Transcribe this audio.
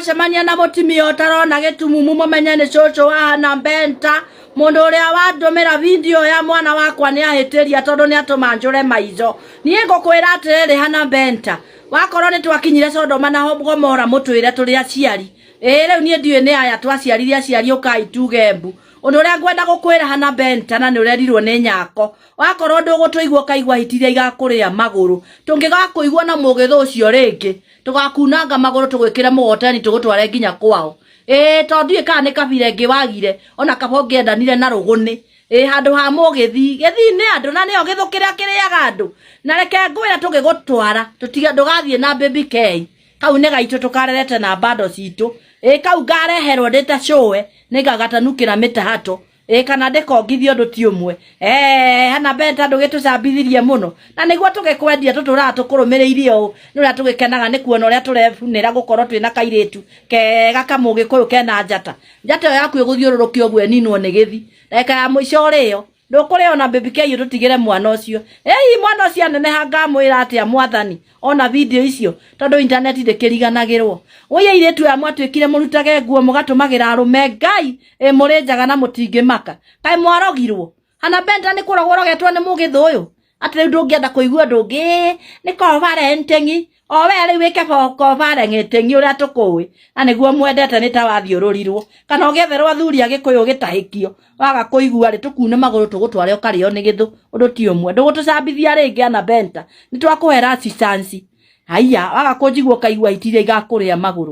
wacemania na mutimia utarona gitumumu mumenye ni cucu wa Hannah Benta mundu uria wandomera video ya mwana wakwa ni ahitiria tondu ni atuma njure maizo nie ngukwira atiriri Hannah Benta wakorwo ni twakinyire Sodoma na Gomora mutwire turi aciari riu nie ndiwe ni aya twaciarire aciari ukai tugembu undu uria ngwenda gukwira Hannah Benta na ni urerirwo ni nyako wakorwo ndugutuigua kaigwa hitiria igakuria maguru tungigakuigua na mugitho ucio ringi tugakunanga maguru tugwikire mugotani tugutware nginya kwao tondu ka ni kabire ngi wagire ona kabonge ndanire na ruguni handu ha mugithi ni andu na nio githukira kiriaga andu na reke ngwira tugigutwara tutiga ndugathie na baby K kau ne gaitu tukarerete na bado citu kau ngareherwo ndita showe nigagatanu mitahato kana ndikongithio ndu ti umwe Hannah Benta ndugitucambithirie muno na niguo tugikwendia tutura tukurumiriirie u nuria tugikenaga ni kuona uria turefunira gukorwo twina kairitu kega kamugikuyu kena njata yo yaku iguthiururukia ogwe ninwo ni githi reka ya muico rio ndukureo na baby K tutigire mwana ucio mwana ucio aneneha ngamwira atia mwathani ona video icio tondu internet ndikiriganagirwo uye iretu ya mwatwikire murutage nguo mugatumagira arume Ngai muri njaga na mutingimaka kai mwarogirwo Hannah Benta ni kurogorogetwo ni mugithu uyu ati ndungienda kuigua ndungi ni kovare ntengi we wike kovare ngetengi uria tukuwi na niguo mwendete ni ta wathiururirwo kana ugetherwo athuri agikuyu gitahikio waga kuigua ri tukune maguru tugutware ukario ni githu undu ti umwe ndugutucambithia ringi Hannah Benta ni twakuhera assistance haiya waga kunjigua kaigua itiria igakuria maguru.